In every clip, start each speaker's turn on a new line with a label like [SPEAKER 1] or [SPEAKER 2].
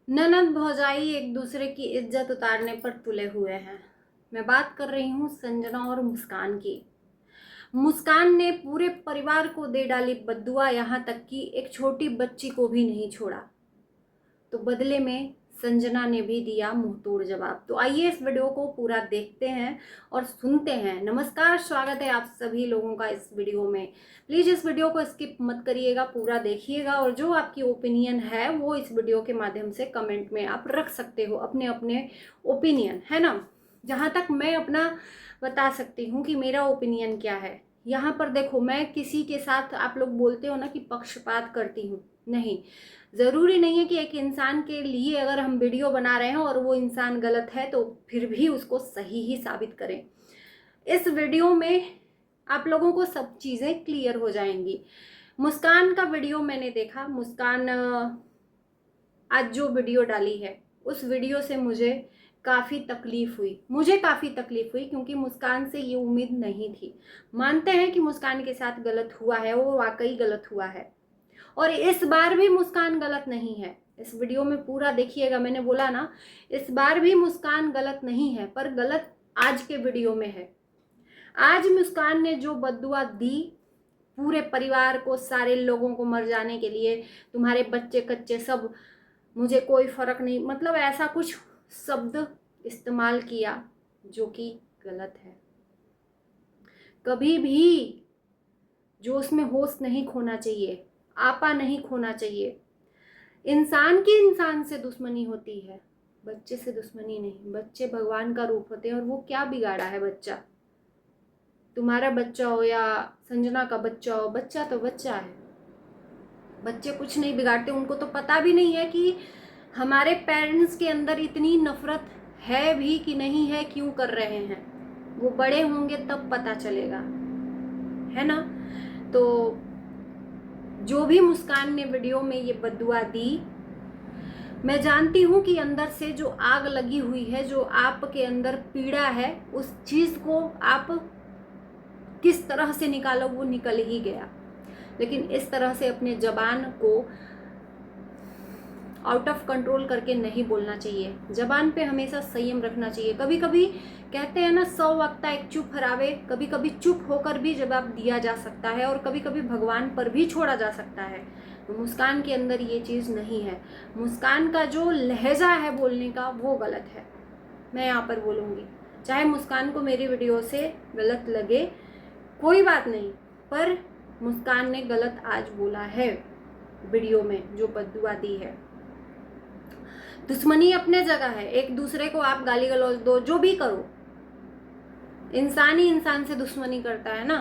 [SPEAKER 1] ननद भौजाई एक दूसरे की इज्जत उतारने पर तुले हुए हैं। मैं बात कर रही हूँ संजना और मुस्कान की। मुस्कान ने पूरे परिवार को दे डाली बद्दुआ, यहाँ तक कि एक छोटी बच्ची को भी नहीं छोड़ा। तो बदले में संजना ने भी दिया मुंहतोड़ जवाब। तो आइए इस वीडियो को पूरा देखते हैं और सुनते हैं। नमस्कार, स्वागत है आप सभी लोगों का इस वीडियो में। प्लीज़ इस वीडियो को स्किप मत करिएगा, पूरा देखिएगा और जो आपकी ओपिनियन है वो इस वीडियो के माध्यम से कमेंट में आप रख सकते हो, अपने अपने ओपिनियन, है ना। जहाँ तक मैं अपना बता सकती हूँ कि मेरा ओपिनियन क्या है। यहाँ पर देखो, मैं किसी के साथ, आप लोग बोलते हो ना कि पक्षपात करती हूँ, नहीं। ज़रूरी नहीं है कि एक इंसान के लिए अगर हम वीडियो बना रहे हैं और वो इंसान गलत है तो फिर भी उसको सही ही साबित करें। इस वीडियो में आप लोगों को सब चीज़ें क्लियर हो जाएंगी। मुस्कान का वीडियो मैंने देखा। मुस्कान आज जो वीडियो डाली है उस वीडियो से मुझे काफ़ी तकलीफ़ हुई क्योंकि मुस्कान से ये उम्मीद नहीं थी। मानते हैं कि मुस्कान के साथ गलत हुआ है, वो वाकई गलत हुआ है और इस बार भी मुस्कान गलत नहीं है। इस वीडियो में पूरा देखिएगा। मैंने बोला ना, इस बार भी मुस्कान गलत नहीं है, पर गलत आज के वीडियो में है। आज मुस्कान ने जो बद्दुआ दी पूरे परिवार को, सारे लोगों को मर जाने के लिए, तुम्हारे बच्चे कच्चे सब, मुझे कोई फर्क नहीं, मतलब ऐसा कुछ शब्द इस्तेमाल किया जो कि गलत है। कभी भी जोश में होश नहीं खोना चाहिए, आपा नहीं खोना चाहिए। इंसान की इंसान से दुश्मनी होती है, बच्चे से दुश्मनी नहीं। बच्चे भगवान का रूप होते हैं और वो क्या बिगाड़ा है बच्चा। तुम्हारा बच्चा हो या संजना का बच्चा हो, बच्चा तो बच्चा है। बच्चे कुछ नहीं बिगाड़ते, उनको तो पता भी नहीं है कि हमारे पेरेंट्स के अंदर इतनी नफरत है भी कि नहीं है, क्यों कर रहे हैं। वो बड़े होंगे तब पता चलेगा, है ना। तो जो भी मुस्कान ने वीडियो में ये बद्दुआ दी, मैं जानती हूँ कि अंदर से जो आग लगी हुई है, जो आपके अंदर पीड़ा है, उस चीज़ को आप किस तरह से निकालो वो निकल ही गया। लेकिन इस तरह से अपने जबान को आउट ऑफ कंट्रोल करके नहीं बोलना चाहिए। जबान पे हमेशा संयम रखना चाहिए। कभी कभी कहते हैं ना, 100 वक्ता एक चुप हरावे। कभी कभी चुप होकर भी जवाब दिया जा सकता है और कभी कभी भगवान पर भी छोड़ा जा सकता है। तो मुस्कान के अंदर ये चीज़ नहीं है। मुस्कान का जो लहजा है बोलने का वो गलत है। मैं यहाँ पर बोलूँगी, चाहे मुस्कान को मेरी वीडियो से गलत लगे, कोई बात नहीं, पर मुस्कान ने गलत आज बोला है वीडियो में, जो बद्दुआ दी है। दुश्मनी अपने जगह है, एक दूसरे को आप गाली गलौज दो, जो भी करो। इंसान ही इंसान से दुश्मनी करता है ना,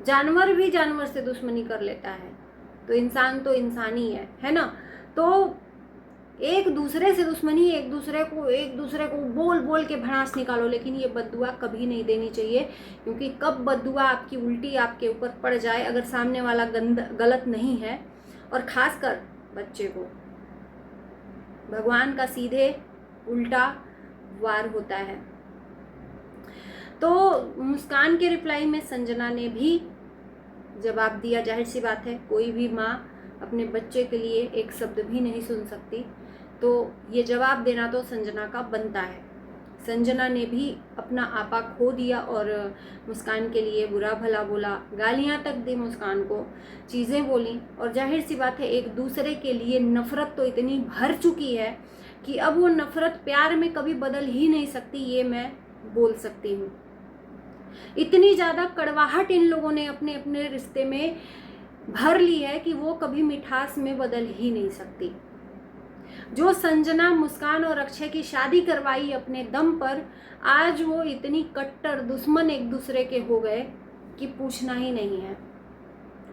[SPEAKER 1] जानवर भी जानवर से दुश्मनी कर लेता है, तो इंसान ही है ना। तो एक दूसरे से दुश्मनी, एक दूसरे को बोल बोल के भड़ास निकालो, लेकिन ये बद्दुआ कभी नहीं देनी चाहिए। क्योंकि कब बद्दुआ आपकी उल्टी आपके ऊपर पड़ जाए, अगर सामने वाला गलत नहीं है, और खासकर बच्चे को, भगवान का सीधे उल्टा वार होता है। तो मुस्कान के रिप्लाई में संजना ने भी जवाब दिया। जाहिर सी बात है, कोई भी माँ अपने बच्चे के लिए एक शब्द भी नहीं सुन सकती, तो ये जवाब देना तो संजना का बनता है। संजना ने भी अपना आपा खो दिया और मुस्कान के लिए बुरा भला बोला, गालियां तक दी मुस्कान को, चीज़ें बोली। और जाहिर सी बात है, एक दूसरे के लिए नफ़रत तो इतनी भर चुकी है कि अब वो नफ़रत प्यार में कभी बदल ही नहीं सकती, ये मैं बोल सकती हूँ। इतनी ज़्यादा कड़वाहट इन लोगों ने अपने अपने रिश्ते में भर ली है कि वो कभी मिठास में बदल ही नहीं सकती। जो संजना, मुस्कान और अक्षय की शादी करवाई अपने दम पर, आज वो इतनी कट्टर दुश्मन एक दूसरे के हो गए कि पूछना ही नहीं है।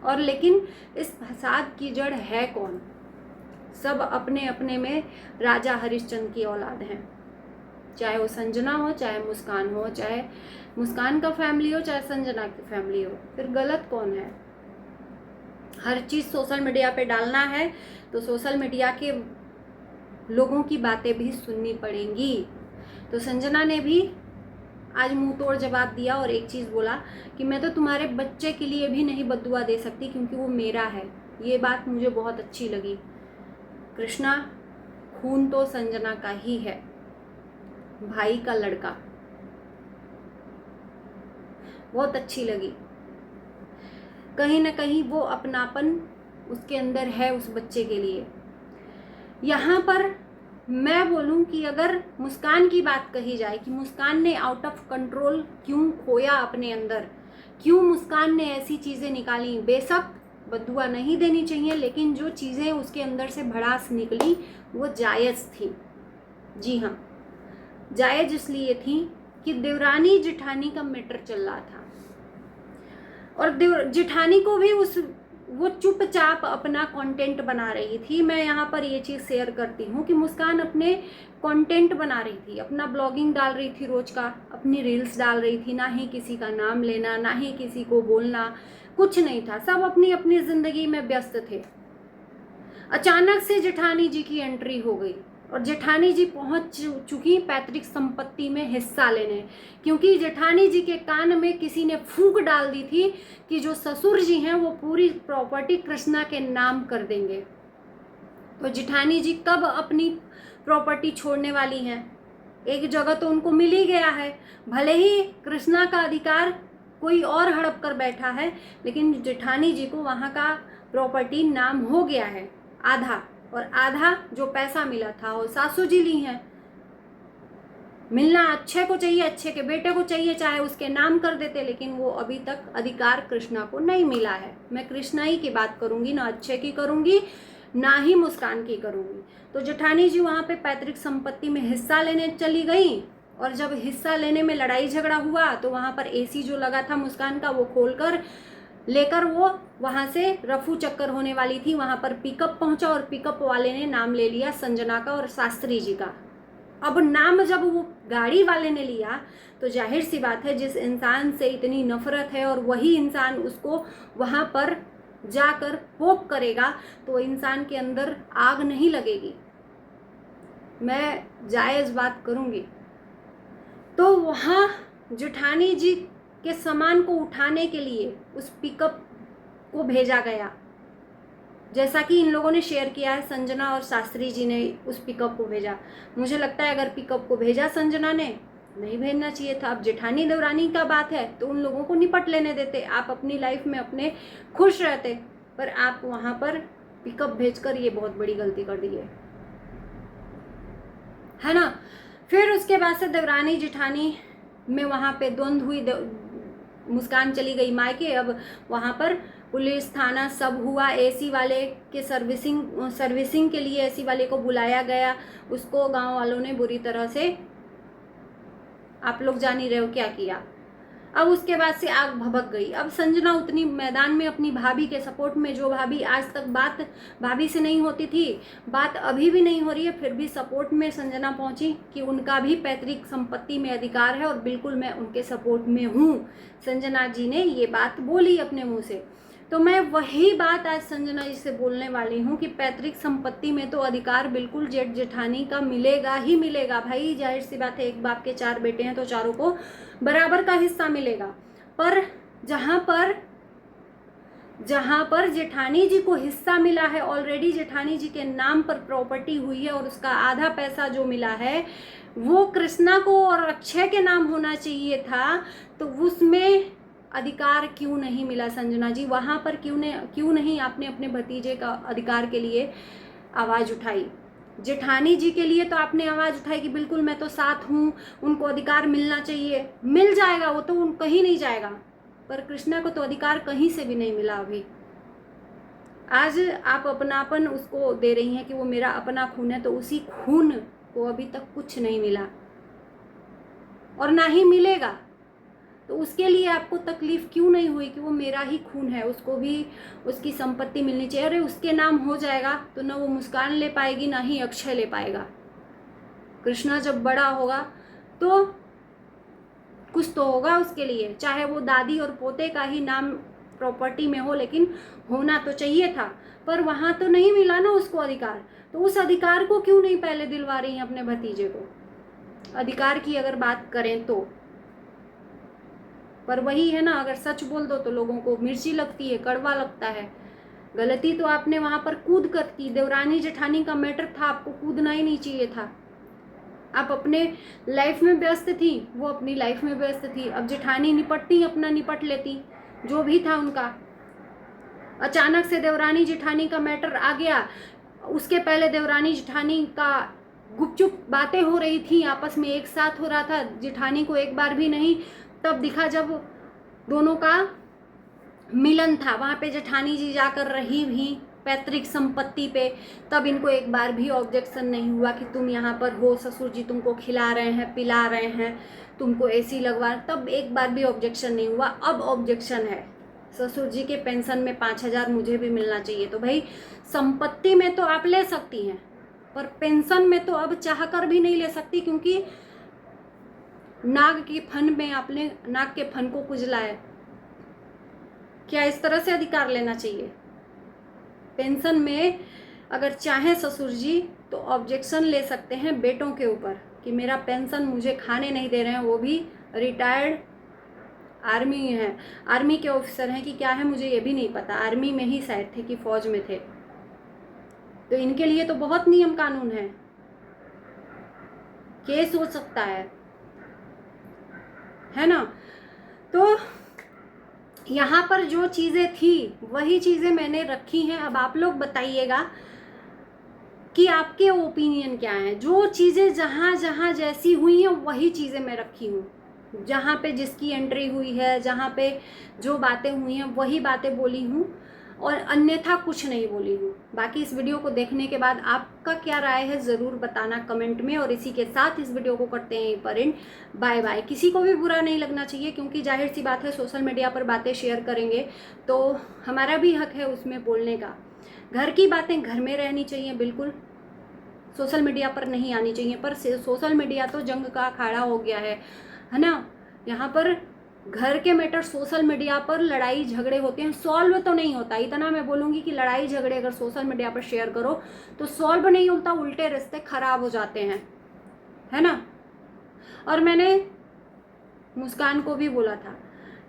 [SPEAKER 1] और लेकिन इस फसाद की जड़ है कौन? सब अपने अपने में राजा हरिश्चंद्र की औलाद हैं। चाहे वो संजना हो, चाहे मुस्कान हो, चाहे मुस्कान का फैमिली हो, चाहे संजना की फैमिली हो, फिर गलत कौन है? हर चीज़ सोशल मीडिया पे डालना है तो सोशल मीडिया के लोगों की बातें भी सुननी पड़ेंगी। तो संजना ने भी आज मुंह तोड़ जवाब दिया और एक चीज़ बोला कि मैं तो तुम्हारे बच्चे के लिए भी नहीं बद्दुआ दे सकती क्योंकि वो मेरा है। ये बात मुझे बहुत अच्छी लगी। कृष्णा, खून तो संजना का ही है, भाई का लड़का। बहुत अच्छी लगी, कहीं ना कहीं वो अपनापन उसके अंदर है उस बच्चे के लिए। यहाँ पर मैं बोलूँ कि अगर मुस्कान की बात कही जाए कि मुस्कान ने आउट ऑफ कंट्रोल क्यों खोया अपने अंदर, क्यों मुस्कान ने ऐसी चीज़ें निकाली, बेशक बद्दुआ नहीं देनी चाहिए, लेकिन जो चीज़ें उसके अंदर से भड़ास निकली वो जायज़ थी। जी हाँ, जायज़ इसलिए थी कि देवरानी जेठानी का मैटर चल रहा था और जेठानी को भी वो चुपचाप अपना कंटेंट बना रही थी। मैं यहाँ पर ये चीज़ शेयर करती हूँ कि मुस्कान अपने कंटेंट बना रही थी, अपना ब्लॉगिंग डाल रही थी रोज का, अपनी रील्स डाल रही थी, ना ही किसी का नाम लेना, ना ही किसी को बोलना, कुछ नहीं था, सब अपनी अपनी ज़िंदगी में व्यस्त थे। अचानक से जेठानी जी की एंट्री हो गई और जेठानी जी पहुंच चुकी पैतृक संपत्ति में हिस्सा लेने, क्योंकि जेठानी जी के कान में किसी ने फूंक डाल दी थी कि जो ससुर जी हैं वो पूरी प्रॉपर्टी कृष्णा के नाम कर देंगे। तो जेठानी जी कब अपनी प्रॉपर्टी छोड़ने वाली हैं? एक जगह तो उनको मिल ही गया है, भले ही कृष्णा का अधिकार कोई और हड़प कर बैठा है, लेकिन जेठानी जी को वहाँ का प्रॉपर्टी नाम हो गया है आधा, और आधा जो पैसा मिला था वो सासू जी ली हैं। मिलना अच्छे को चाहिए, अच्छे के बेटे को चाहिए, चाहे उसके नाम कर देते, लेकिन वो अभी तक अधिकार कृष्णा को नहीं मिला है। मैं कृष्णा ही की बात करूंगी, ना अच्छे की करूंगी, ना ही मुस्कान की करूंगी। तो जेठानी जी वहाँ पे पैतृक संपत्ति में हिस्सा लेने चली गई, और जब हिस्सा लेने में लड़ाई झगड़ा हुआ तो वहाँ पर एसी जो लगा था मुस्कान का वो खोलकर लेकर वो वहाँ से रफू चक्कर होने वाली थी, वहाँ पर पिकअप पहुंचा और पिकअप वाले ने नाम ले लिया संजना का और शास्त्री जी का। अब नाम जब वो गाड़ी वाले ने लिया तो जाहिर सी बात है, जिस इंसान से इतनी नफरत है और वही इंसान उसको वहाँ पर जाकर पोक करेगा तो इंसान के अंदर आग नहीं लगेगी। मैं जायज़ बात करूँगी। तो वहाँ जेठानी जी के सामान को उठाने के लिए उस पिकअप को भेजा गया, जैसा कि इन लोगों ने शेयर किया है, संजना और शास्त्री जी ने उस पिकअप को भेजा। मुझे लगता है अगर पिकअप को भेजा संजना ने, नहीं भेजना चाहिए था। अब जेठानी देवरानी का बात है तो उन लोगों को निपट लेने देते, आप अपनी लाइफ में अपने खुश रहते, पर आप वहाँ पर पिकअप भेजकर ये बहुत बड़ी गलती कर दी है ना। फिर उसके बाद से देवरानी जेठानी में वहाँ पे द्वंद्व हुई, मुस्कान चली गई मायके। अब वहाँ पर पुलिस थाना सब हुआ, एसी वाले के सर्विसिंग के लिए एसी वाले को बुलाया गया, उसको गांव वालों ने बुरी तरह से, आप लोग जान ही रहे हो क्या किया। अब उसके बाद से आग भभक गई। अब संजना उतनी मैदान में अपनी भाभी के सपोर्ट में, जो भाभी आज तक बात भाभी से नहीं होती थी, बात अभी भी नहीं हो रही है, फिर भी सपोर्ट में संजना पहुंची कि उनका भी पैतृक संपत्ति में अधिकार है और बिल्कुल मैं उनके सपोर्ट में हूँ। संजना जी ने ये बात बोली अपने मुँह से। तो मैं वही बात आज संजना जी से बोलने वाली हूँ कि पैतृक संपत्ति में तो अधिकार बिल्कुल जेठ जेठानी का मिलेगा ही मिलेगा भाई। जाहिर सी बात है, एक बाप के 4 बेटे हैं तो चारों को बराबर का हिस्सा मिलेगा। पर जहाँ पर जेठानी जी को हिस्सा मिला है, ऑलरेडी जेठानी जी के नाम पर प्रॉपर्टी हुई है और उसका आधा पैसा जो मिला है वो कृष्णा को और अक्षय के नाम होना चाहिए था, तो उसमें अधिकार क्यों नहीं मिला संजना जी? वहाँ पर क्यों नहीं आपने अपने भतीजे का अधिकार के लिए आवाज़ उठाई? जेठानी जी के लिए तो आपने आवाज़ उठाई कि बिल्कुल मैं तो साथ हूँ, उनको अधिकार मिलना चाहिए, मिल जाएगा, वो तो कहीं नहीं जाएगा। पर कृष्णा को तो अधिकार कहीं से भी नहीं मिला अभी। आज आप अपनापन उसको दे रही हैं कि वो मेरा अपना खून है, तो उसी खून को अभी तक कुछ नहीं मिला और ना ही मिलेगा। तो उसके लिए आपको तकलीफ क्यों नहीं हुई कि वो मेरा ही खून है, उसको भी उसकी संपत्ति मिलनी चाहिए। अरे उसके नाम हो जाएगा तो ना वो मुस्कान ले पाएगी, ना ही अक्षय ले पाएगा। कृष्णा जब बड़ा होगा तो कुछ तो होगा उसके लिए, चाहे वो दादी और पोते का ही नाम प्रॉपर्टी में हो, लेकिन होना तो चाहिए था। पर वहाँ तो नहीं मिला ना उसको अधिकार, तो उस अधिकार को क्यों नहीं पहले दिलवा रही हैं अपने भतीजे को? अधिकार की अगर बात करें तो, पर वही है ना, अगर सच बोल दो तो लोगों को मिर्ची लगती है, कड़वा लगता है। गलती तो आपने वहां पर कूद कर की। देवरानी जेठानी का मैटर था, आपको कूदना ही नहीं चाहिए था। आप अपने लाइफ में व्यस्त थी, वो अपनी लाइफ में व्यस्त थी। अब जेठानी निपटती, अपना निपट लेती, जो भी था उनका। अचानक से देवरानी जेठानी का मैटर आ गया। उसके पहले देवरानी जेठानी का गुपचुप बातें हो रही थी, आपस में एक साथ हो रहा था, जेठानी को एक बार भी नहीं। तब दिखा जब दोनों का मिलन था, वहां पे जेठानी जी जाकर रही भी पैतृक संपत्ति पे, तब इनको एक बार भी ऑब्जेक्शन नहीं हुआ कि तुम यहाँ पर हो, ससुर जी तुमको खिला रहे हैं, पिला रहे हैं, तुमको एसी लगवा, तब एक बार भी ऑब्जेक्शन नहीं हुआ। अब ऑब्जेक्शन है, ससुर जी के पेंशन में 5,000 मुझे भी मिलना चाहिए। तो भाई संपत्ति में तो आप ले सकती हैं, पर पेंशन में तो अब चाह कर भी नहीं ले सकती, क्योंकि नाग के फन में आपने नाग के फन को कुचला है। क्या इस तरह से अधिकार लेना चाहिए? पेंशन में अगर चाहे ससुर जी तो ऑब्जेक्शन ले सकते हैं बेटों के ऊपर कि मेरा पेंशन मुझे खाने नहीं दे रहे हैं, वो भी रिटायर्ड आर्मी हैं, आर्मी के ऑफिसर हैं कि क्या है मुझे ये भी नहीं पता, आर्मी में ही शायद थे कि फौज में थे। तो इनके लिए तो बहुत नियम कानून है, केस हो सकता है ना। तो यहाँ पर जो चीज़ें थी वही चीज़ें मैंने रखी हैं। अब आप लोग बताइएगा कि आपके ओपिनियन क्या हैं। जो चीज़ें जहाँ जहाँ जैसी हुई हैं वही चीज़ें मैं रखी हूँ, जहाँ पे जिसकी एंट्री हुई है, जहाँ पे जो बातें हुई हैं वही बातें बोली हूँ, और अन्यथा कुछ नहीं बोली हूँ। बाकी इस वीडियो को देखने के बाद आपका क्या राय है ज़रूर बताना कमेंट में। और इसी के साथ इस वीडियो को करते हैं यहीं पर एंड। Bye bye. किसी को भी बुरा नहीं लगना चाहिए, क्योंकि जाहिर सी बात है सोशल मीडिया पर बातें शेयर करेंगे तो हमारा भी हक है उसमें बोलने का। घर की बातें घर में रहनी चाहिए, बिल्कुल सोशल मीडिया पर नहीं आनी चाहिए। पर सोशल मीडिया तो जंग का अखाड़ा हो गया है ना। यहाँ पर घर के मैटर सोशल मीडिया पर लड़ाई झगड़े होते हैं, सॉल्व तो नहीं होता। इतना मैं बोलूँगी कि लड़ाई झगड़े अगर सोशल मीडिया पर शेयर करो तो सॉल्व नहीं होता, उल्टे रिश्ते खराब हो जाते हैं, है ना। और मैंने मुस्कान को भी बोला था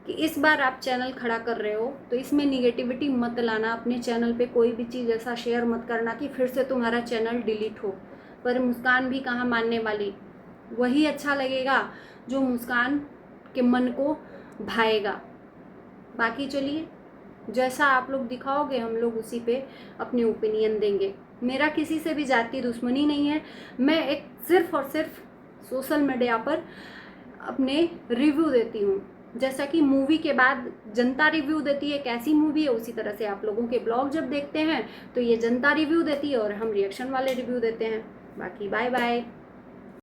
[SPEAKER 1] कि इस बार आप चैनल खड़ा कर रहे हो तो इसमें निगेटिविटी मत लाना, अपने चैनल पे कोई भी चीज़ ऐसा शेयर मत करना कि फिर से तुम्हारा चैनल डिलीट हो। पर मुस्कान भी कहाँ मानने वाली, वही अच्छा लगेगा जो मुस्कान के मन को भाएगा। बाकी चलिए जैसा आप लोग दिखाओगे हम लोग उसी पे अपने ओपिनियन देंगे। मेरा किसी से भी जाति दुश्मनी नहीं है, मैं एक सिर्फ और सिर्फ सोशल मीडिया पर अपने रिव्यू देती हूँ। जैसा कि मूवी के बाद जनता रिव्यू देती है कैसी मूवी है, उसी तरह से आप लोगों के ब्लॉग जब देखते हैं तो ये जनता रिव्यू देती है और हम रिएक्शन वाले रिव्यू देते हैं। बाकी बाय बाय।